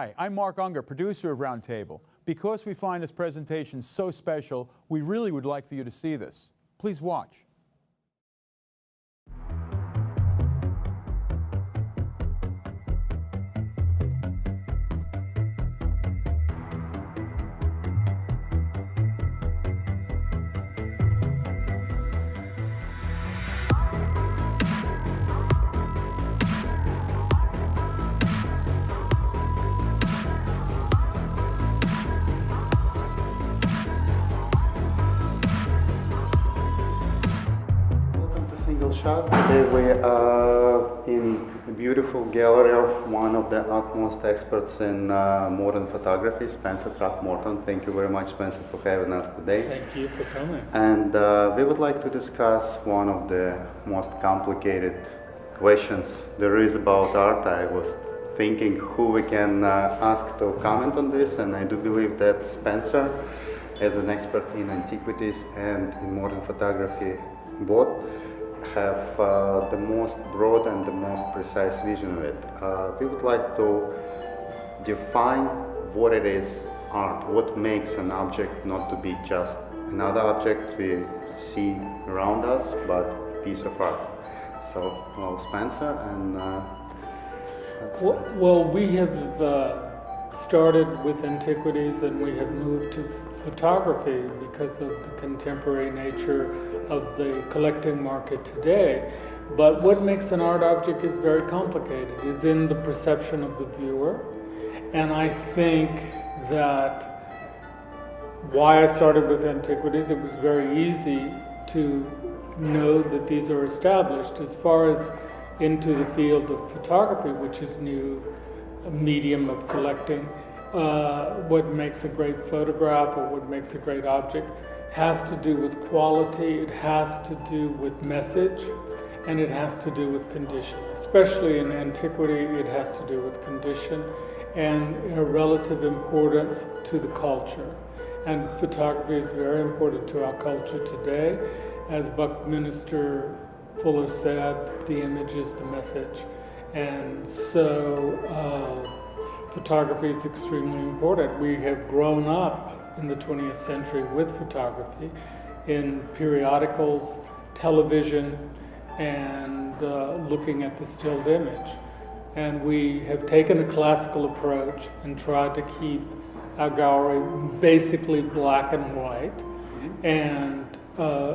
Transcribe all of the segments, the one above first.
Hi, I'm Mark Unger, producer of Roundtable. Because we find this presentation so special, we really would like for you to see this. Please watch. Today we are in a beautiful gallery of one of the utmost experts in modern photography, Spencer Throckmorton. Thank you very much, Spencer, for having us today. Thank you for coming. And we would like to discuss one of the most complicated questions there is about art. I was thinking who we can ask to comment on this, and I do believe that Spencer, as an expert in antiquities and in modern photography both, have the most broad and the most precise vision of it. We would like to define what it is art, what makes an object not to be just another object we see around us, but a piece of art. So, well, Spencer, and well, we have started with antiquities and we have moved to photography because of the contemporary nature of the collecting market today. But what makes an art object is very complicated. It's in the perception of the viewer. And I think that why I started with antiquities, it was very easy to know that these are established. As far as into the field of photography, which is new, a medium of collecting, what makes a great photograph or what makes a great object has to do with quality, it has to do with message, and it has to do with condition. Especially in antiquity, it has to do with condition and a relative importance to the culture. And photography is very important to our culture today. As Buckminster Fuller said, the image is the message. And so photography is extremely important. We have grown up in the 20th century with photography in periodicals, television, and looking at the stilled image. And we have taken a classical approach and tried to keep our gallery basically black and white, and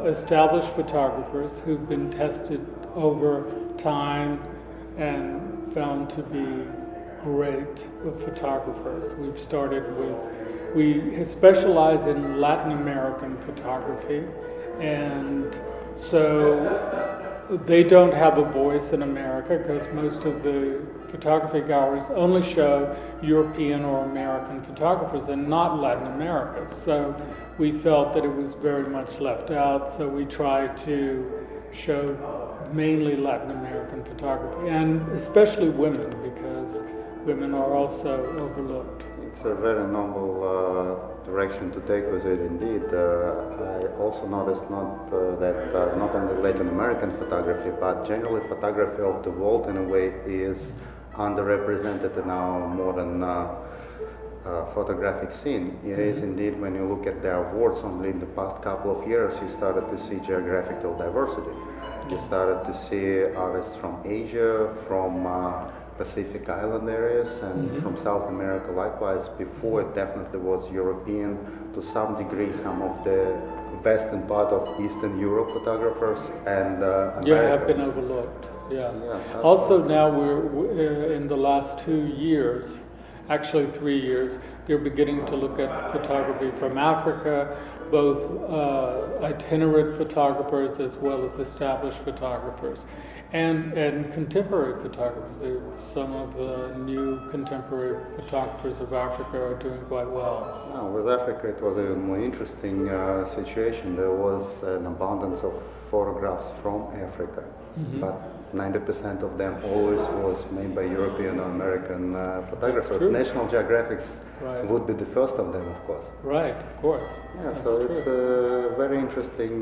established photographers who've been tested over time and found to be great photographers. We've started with, we specialize in Latin American photography, and so they don't have a voice in America because most of the photography galleries only show European or American photographers and not Latin America. So we felt that it was very much left out, so we tried to show mainly Latin American photography, and especially women, because women are also overlooked. It's a very noble direction to take with it indeed. I also noticed that not only Latin American photography, but generally photography of the world in a way is underrepresented in our modern photographic scene. It is indeed, when you look at the awards only in the past couple of years, you started to see geographical diversity. You started to see artists from Asia, from Pacific Island areas, and from South America likewise. Before, it definitely was European, to some degree some of the western part of Eastern Europe photographers, and have been overlooked. Yeah. Yes, also now we're in the last 2 years, actually 3 years, they're beginning to look at photography from Africa, both itinerant photographers as well as established photographers. And contemporary photographers. Some of the new contemporary photographers of Africa are doing quite well. Now, with Africa, it was a more interesting situation. There was an abundance of photographs from Africa, but 90% of them always was made by European or American photographers. National Geographics would be the first of them, of course. Right, of course. Yeah, that's so true. It's a very interesting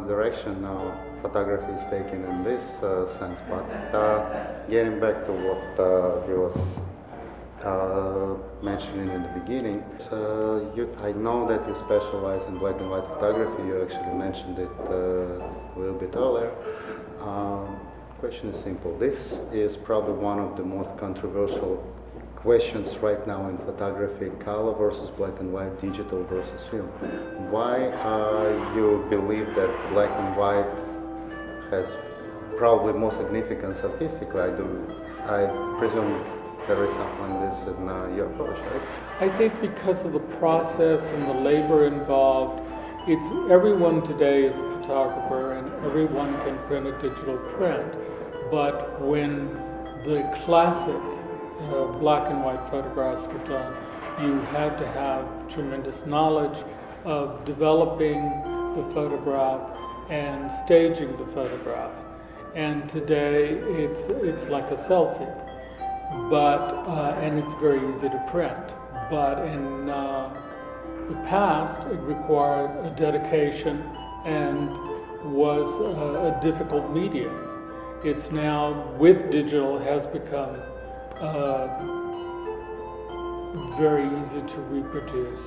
direction now photography is taking in this sense. But getting back to what he was mentioning in the beginning. I know that you specialize in black and white photography. You actually mentioned it a little bit earlier. Question is simple. This is probably one of the most controversial questions right now in photography: color versus black and white, digital versus film. Why you believe that black and white has probably more significance artistically? I presume there is something like this in your approach, right? I think because of the process and the labor involved, everyone today is a photographer and everyone can print a digital print. But when the classic black and white photographs were done, you had to have tremendous knowledge of developing the photograph and staging the photograph. And today it's like a selfie, but and it's very easy to print. But in the past, it required a dedication and was a difficult medium. It's now, with digital, has become very easy to reproduce.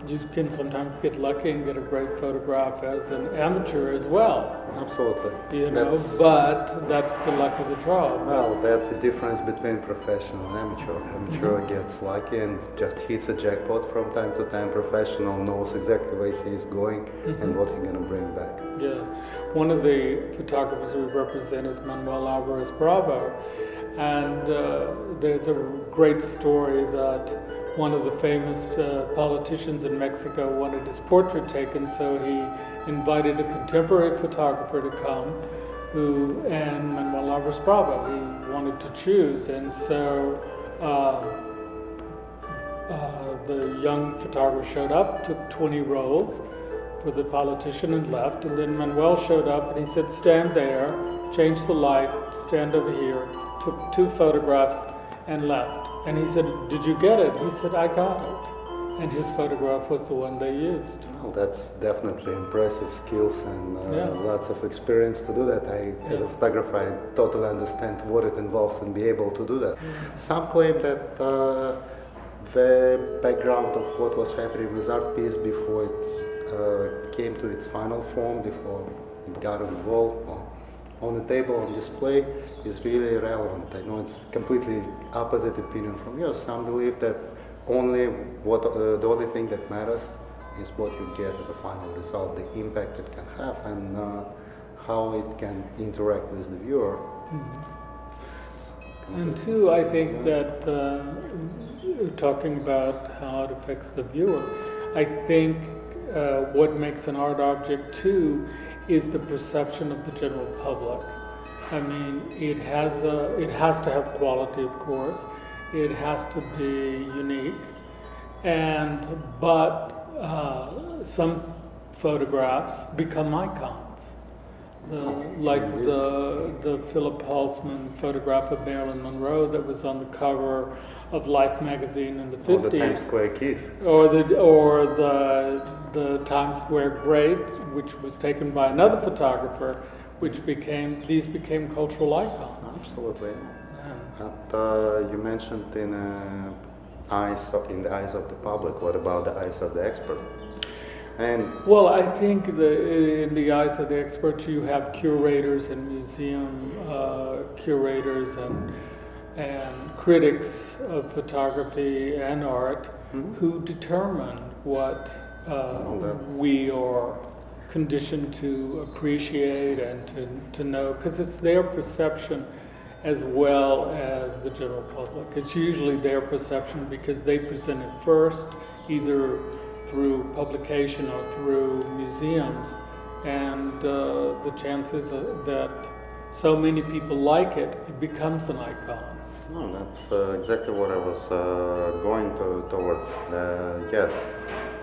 You can sometimes get lucky and get a great photograph as an amateur as well. Absolutely. You know, but that's the luck of the draw. Well, that's the difference between professional and amateur. Amateur gets lucky and just hits a jackpot from time to time. Professional knows exactly where he's going and what he's going to bring back. Yeah. One of the photographers we represent is Manuel Alvarez Bravo. And there's a great story that one of the famous politicians in Mexico wanted his portrait taken, so he invited a contemporary photographer to come, and Manuel Alvarez Bravo, he wanted to choose, and so the young photographer showed up, took 20 rolls for the politician and left, and then Manuel showed up and he said, stand there, change the light, stand over here, took 2 photographs and left. And he said, did you get it? He said, I got it. And his photograph was the one they used. Well, that's definitely impressive skills and lots of experience to do that. As a photographer, I totally understand what it involves and be able to do that. Some claim that the background of what was happening with art piece before it came to its final form, before it got on the wall, on the table, on display, is really irrelevant. I know it's completely opposite opinion from yours. Some believe that the only thing that matters is what you get as a final result, the impact it can have, and how it can interact with the viewer. And two, I think that talking about how it affects the viewer, I think what makes an art object too is the perception of the general public. I mean, it has to have quality, of course. It has to be unique, but some photographs become icons. Like the Philip Halsman photograph of Marilyn Monroe that was on the cover of Life magazine in the 50s. Or the Times Square Kiss. Or the Times Square Grape, which was taken by another photographer, these became cultural icons. Absolutely. Yeah. And you mentioned in the eyes of the public. What about the eyes of the expert? Well, I think in the eyes of the experts, you have curators and museum curators and critics of photography and art who determine what we are conditioned to appreciate and to know, because it's their perception as well as the general public. It's usually their perception because they present it first, either through publication or through museums, and the chances that so many people like it, it becomes an icon. No, that's exactly what I was going towards. Yes,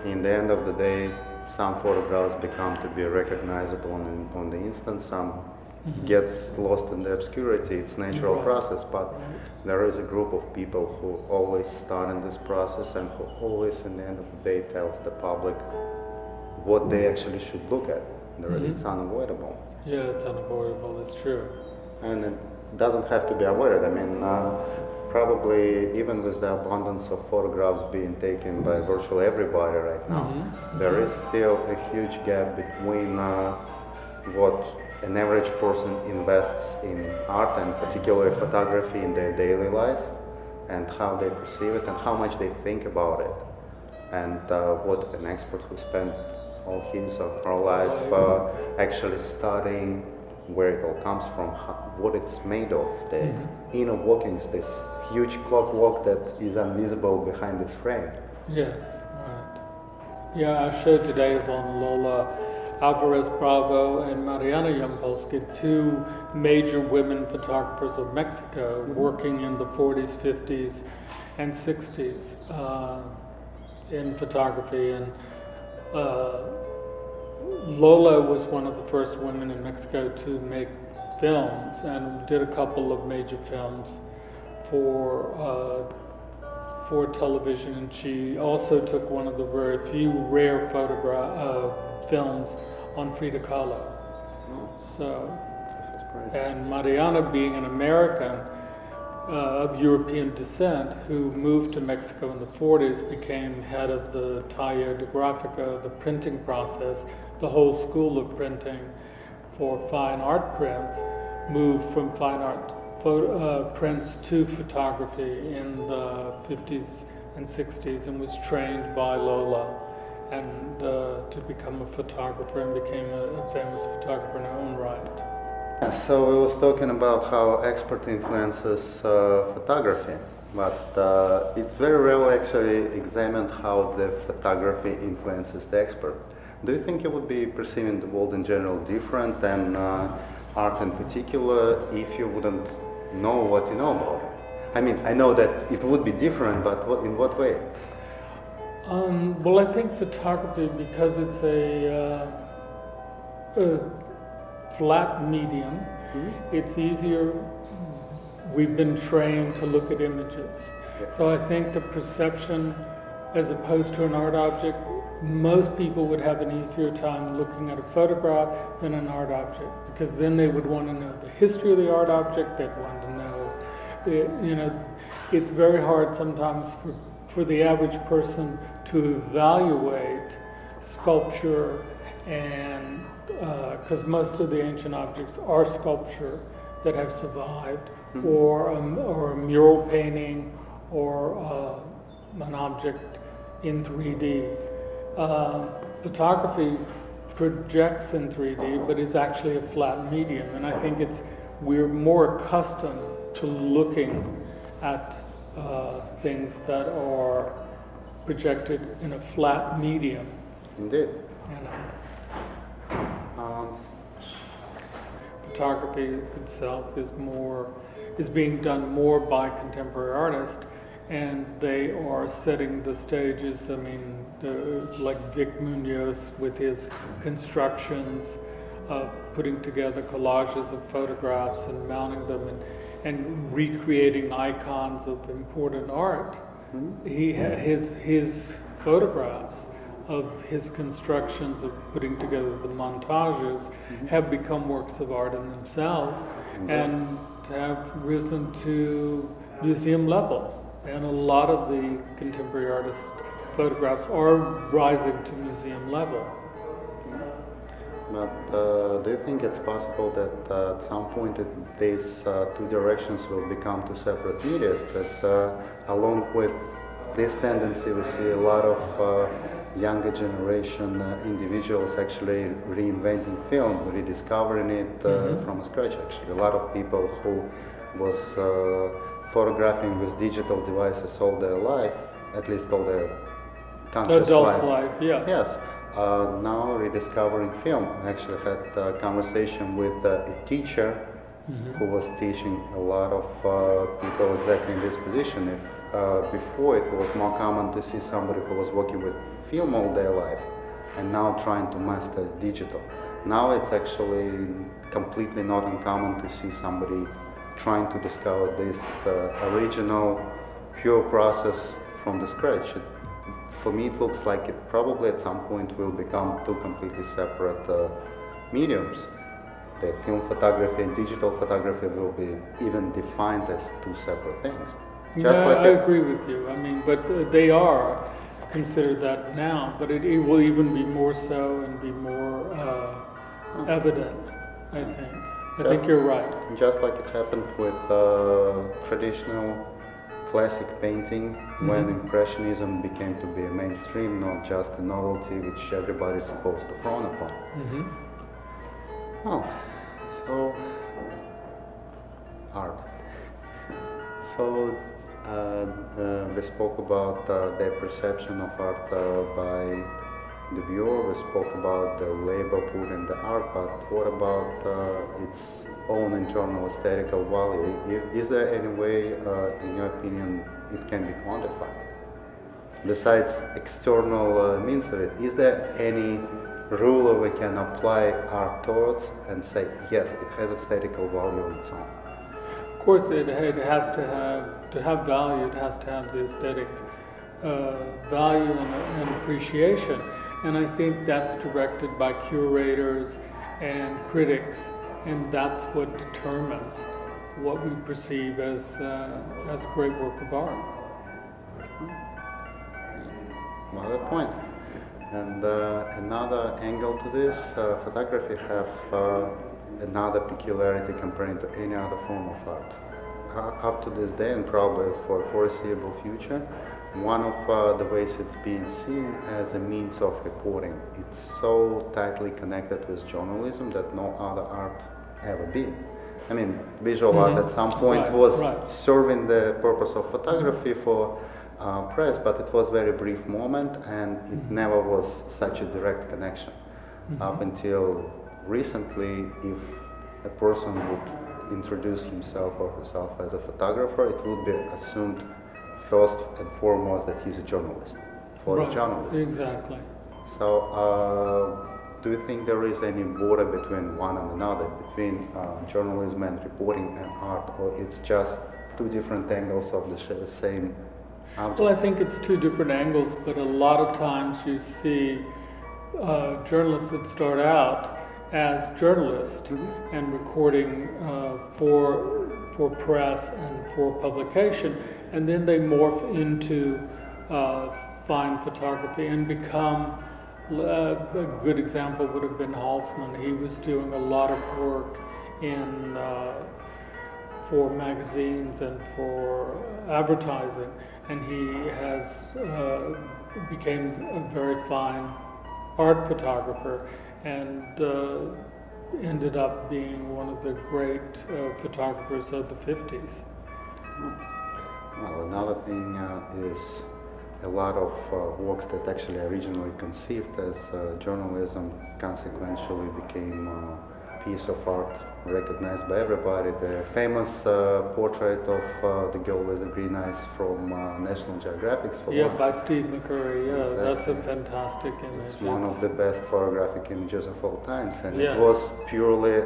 in the end of the day, some photographs become to be recognizable on the instant, some gets lost in the obscurity. It's natural process, but there is a group of people who always start in this process and who always in the end of the day tells the public what they actually should look at. It's unavoidable. Yeah, it's unavoidable, it's true. And it doesn't have to be avoided. I mean, probably even with the abundance of photographs being taken by virtually everybody right now, there is still a huge gap between what an average person invests in art and particularly photography in their daily life and how they perceive it and how much they think about it, and what an expert who spent all his or her life actually studying where it all comes from, what it's made of, the inner workings, this huge clockwork that is invisible behind this frame. Yes, right. Yeah, our show today is on Lola Alvarez Bravo and Mariana Yampolsky, two major women photographers of Mexico working in the 40s, 50s, and 60s in photography. And Lola was one of the first women in Mexico to make films and did a couple of major films for television, and she also took one of the very few rare films on Frida Kahlo. So, and Mariana, being an American of European descent who moved to Mexico in the 40s, became head of the Taller de Grafica, the printing process, the whole school of printing for fine art prints, moved from fine art prints to photography in the 50s and 60s, and was trained by Lola and to become a photographer, and became a famous photographer in her own right. So we was talking about how expert influences photography, but it's very rarely actually examined how the photography influences the expert. Do you think you would be perceiving the world in general different than art in particular if you wouldn't know what you know about it? I mean, I know that it would be different, but in what way? Well, I think photography, because it's a flat medium, it's easier. We've been trained to look at images. Yeah. So I think the perception, as opposed to an art object, most people would have an easier time looking at a photograph than an art object, because then they would want to know the history of the art object, they'd want to know, it's very hard sometimes for the average person to evaluate sculpture, and because most of the ancient objects are sculpture that have survived, or a mural painting, or an object in 3D. Photography projects in 3D, but is actually a flat medium, and I think we're more accustomed to looking at things that are projected in a flat medium. Indeed. Photography itself is being done more by contemporary artists, and they are setting the stages. I mean, like Vic Munoz with his constructions, putting together collages of photographs and mounting them, and recreating icons of important art. His photographs of his constructions of putting together the montages have become works of art in themselves, and have risen to museum level. And a lot of the contemporary artist photographs are rising to museum level. But do you think it's possible that at some point these two directions will become two separate media? Because along with this tendency, we see a lot of younger generation individuals actually reinventing film, rediscovering it from scratch. Actually, a lot of people who was photographing with digital devices all their life, at least all their conscious life, yeah. Yes. Now rediscovering film. I actually had a conversation with a teacher who was teaching a lot of people exactly in this position. If before it was more common to see somebody who was working with film all their life and now trying to master digital. Now it's actually completely not uncommon to see somebody trying to discover this original, pure process from the scratch. For me, it looks like it probably at some point will become two completely separate mediums. The film photography and digital photography will be even defined as two separate things. Just Yeah, like I agree with you. I mean, but they are considered that now, but it will even be more so and be more evident, I think. I think you're right. Just like it happened with traditional classic painting, when Impressionism became to be a mainstream, not just a novelty which everybody's supposed to frown upon. Oh, so art. So we spoke about their perception of art by the viewer. We spoke about the label put in the art, but what about its own internal aesthetical value? Is there any way, in your opinion, it can be quantified? Besides external means of it, is there any rule we can apply art towards and say, yes, it has aesthetical value on its own? Of course, it has to have value. It has to have the aesthetic value and appreciation. And I think that's directed by curators and critics, and that's what determines what we perceive as a great work of art. Another point. And another angle to this, photography have another peculiarity compared to any other form of art. Up to this day, and probably for the foreseeable future, one of the ways it's being seen as a means of reporting. It's so tightly connected with journalism that no other art ever been. I mean, visual art at some point was serving the purpose of photography for press, but it was a very brief moment, and it never was such a direct connection. Up until recently, if a person would introduce himself or herself as a photographer, it would be assumed first and foremost that he's a journalist, a journalist. Exactly. So, do you think there is any border between one and another, between journalism and reporting and art, or it's just two different angles of the same object? Well, I think it's two different angles, but a lot of times you see journalists that start out as journalists and recording for press and for publication, and then they morph into fine photography and become. A good example would have been Halsman. He was doing a lot of work in for magazines and for advertising, and he has became a very fine art photographer, and ended up being one of the great photographers of the 50s. Well, another thing is a lot of works that actually originally conceived as journalism consequentially became a piece of art recognized by everybody. The famous portrait of the girl with the green eyes from National Geographic's by Steve McCurry. Exactly. That's a fantastic image. It's one of the best photographic images of all times, and Yeah. it was purely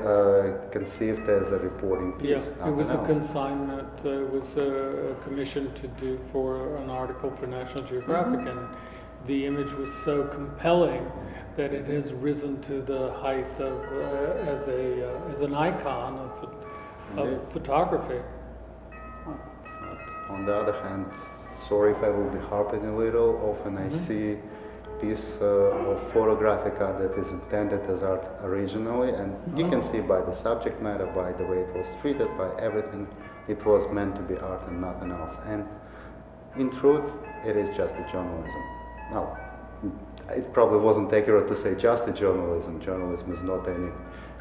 conceived as a reporting piece. Yeah, it was nothing a else. consignment. It was a commission to do for an article for National Geographic, and the image was so compelling that it has risen to the height of as an icon of photography. But on the other hand, sorry if I will be harping a little, often I see piece of photographic art that is intended as art originally, and you can see by the subject matter, by the way it was treated, by everything, it was meant to be art and nothing else. And in truth, it is just a journalism. Now, it probably wasn't accurate to say just a journalism. Journalism is not any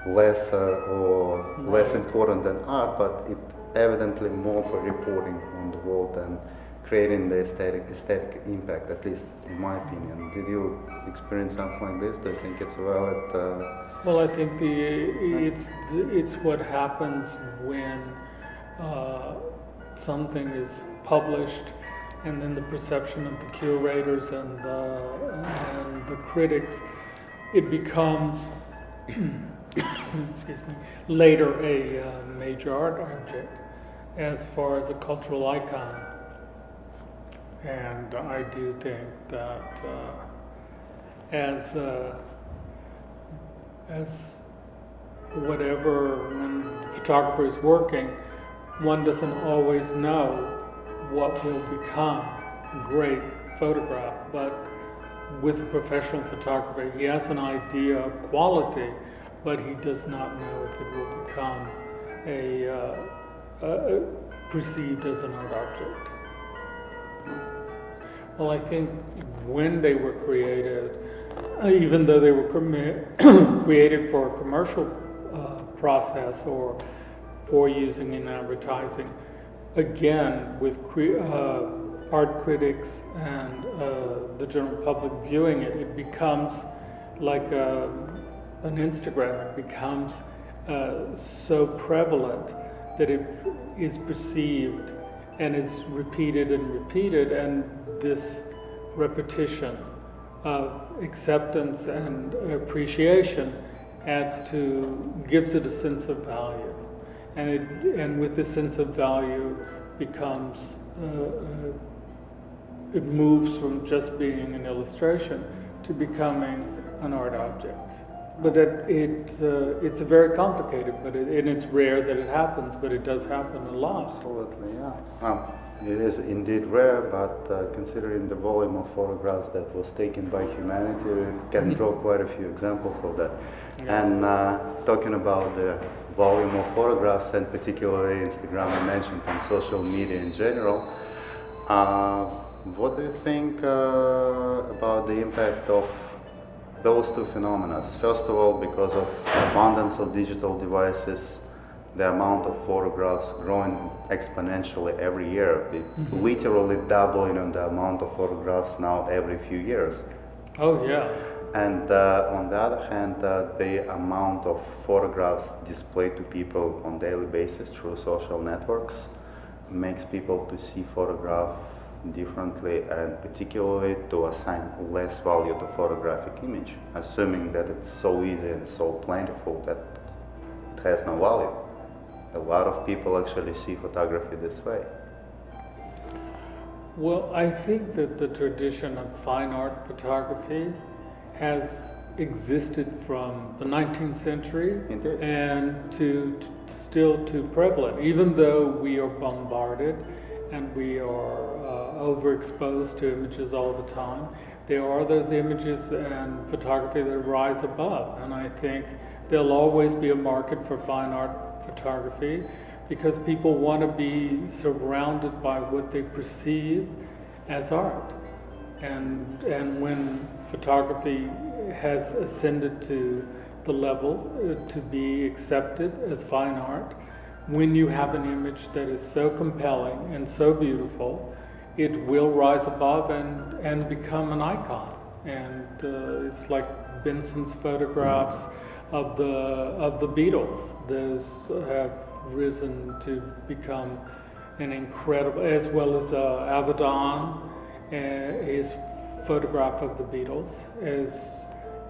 less or less important than art, but it evidently more for reporting on the world and creating the aesthetic impact, at least in my opinion. Did you experience something like this? Do you think it's valid? Well, I think it's what happens when something is published, and then the perception of the curators and the critics, it becomes, excuse me, later a major art object as far as a cultural icon. And I do think that as whatever, when the photographer is working, one doesn't always know what will become a great photograph, but with a professional photographer, he has an idea of quality, but he does not know if it will become perceived as an art object. Well, I think when they were created, even though they were created for a commercial process or for using in advertising, again, with art critics and the general public viewing it, it becomes like an Instagram. It becomes so prevalent that it is perceived and is repeated and repeated, and this repetition of acceptance and appreciation gives it a sense of value, and with this sense of value becomes it moves from just being an illustration to becoming an art object. But it's very complicated, and it's rare that it happens, but it does happen a lot. Absolutely, yeah. It is indeed rare, but considering the volume of photographs that was taken by humanity, we can draw quite a few examples of that. Yeah. And talking about the volume of photographs, and particularly Instagram, I mentioned, and social media in general, what do you think about the impact of those two phenomena? First of all, because of abundance of digital devices, the amount of photographs growing exponentially every year, literally doubling on the amount of photographs now every few years. Oh yeah. And on the other hand, the amount of photographs displayed to people on daily basis through social networks makes people to see photograph differently, and particularly to assign less value to photographic image, assuming that it's so easy and so plentiful that it has no value. A lot of people actually see photography this way. Well, I think that the tradition of fine art photography has existed from the 19th century. Indeed. And still too prevalent, even though we are bombarded and we are overexposed to images all the time. There are those images and photography that rise above, and I think there'll always be a market for fine art photography because people want to be surrounded by what they perceive as art. And when photography has ascended to the level to be accepted as fine art, when you have an image that is so compelling and so beautiful, it will rise above and become an icon. And it's like Benson's photographs of the Beatles. Those have risen to become an incredible, as well as Avedon, his photograph of the Beatles, as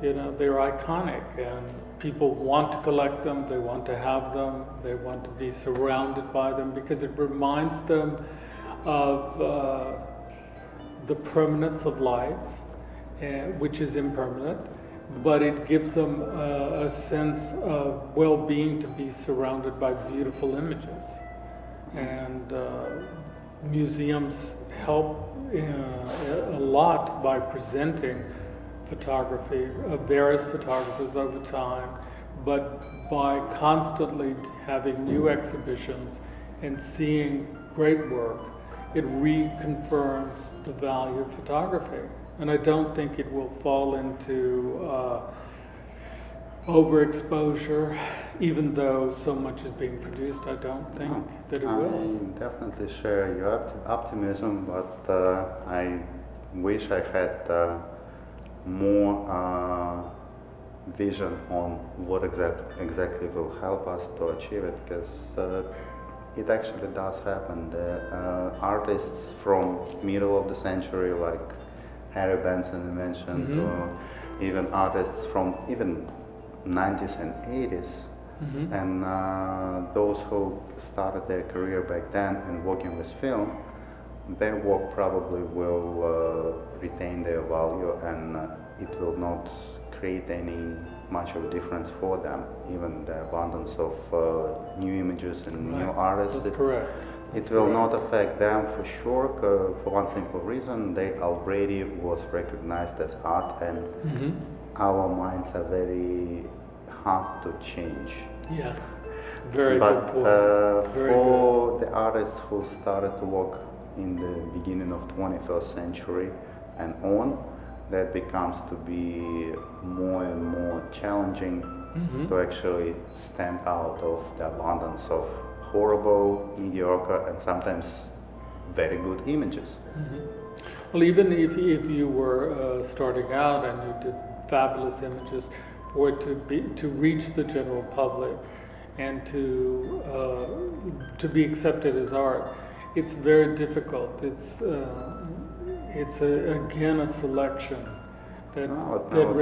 you know, they're iconic, and people want to collect them, they want to have them, they want to be surrounded by them because it reminds them of the permanence of life, which is impermanent, but it gives them a sense of well-being to be surrounded by beautiful images. And museums help a lot by presenting photography of various photographers over time, but by constantly having new exhibitions and seeing great work, it reconfirms the value of photography. And I don't think it will fall into overexposure, even though so much is being produced. I don't think that it will. I definitely share your optimism, but I wish I had more vision on what exactly will help us to achieve it, because it actually does happen. The artists from middle of the century, like Harry Benson you mentioned, or even artists from even 90s and 80s, and those who started their career back then and working with film, their work probably will retain their value, and it will not create any much of a difference for them. Even the abundance of new images and new artists. That's correct. It will not affect them for sure, for one simple reason, they already was recognized as art, and our minds are very hard to change. Yes, very But good point. Very for the artists who started to work in the beginning of 21st century and on, that becomes to be more and more challenging to actually stand out of the abundance of horrible, mediocre, and sometimes very good images. Well, even if you were starting out and you did fabulous images, for it to reach the general public and to be accepted as art, it's very difficult. It's again a selection that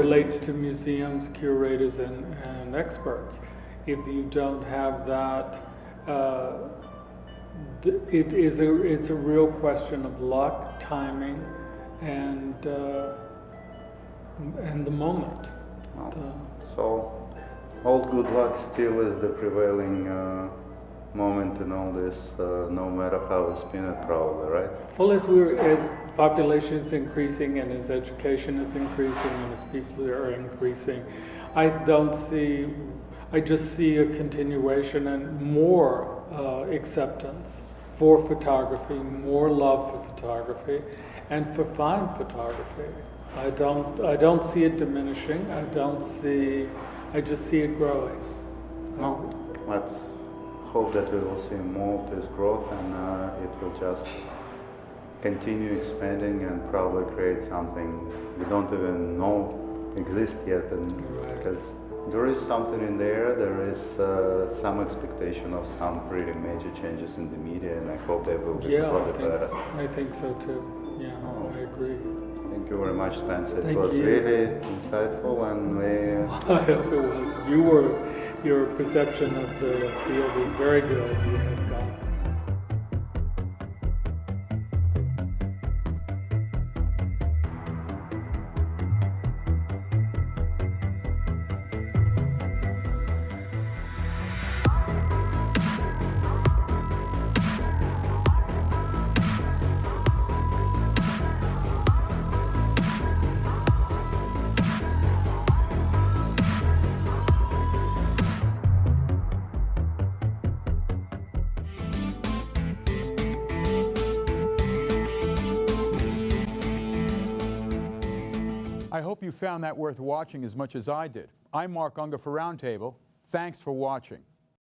relates to museums, curators, and experts. If you don't have that, it's a real question of luck, timing, and the moment. So, all good luck still is the prevailing moment in all this, no matter how we spin it, probably, right? Well, as population is increasing and as education is increasing and as people are increasing, I just see a continuation and more acceptance for photography, more love for photography, and for fine photography. I don't see it diminishing. I just see it growing. Well, let's hope that we will see more of this growth, and it will just continue expanding and probably create something we don't even know exists yet, and because there is something in there is some expectation of some pretty major changes in the media, and I hope they will be better. I think so too. Yeah, I agree. Thank you very much, Spencer. It Thank was you. really insightful, and I hope it was. Your perception of the field is very good. You have got I hope you found that worth watching as much as I did. I'm Mark Unger for Roundtable. Thanks for watching.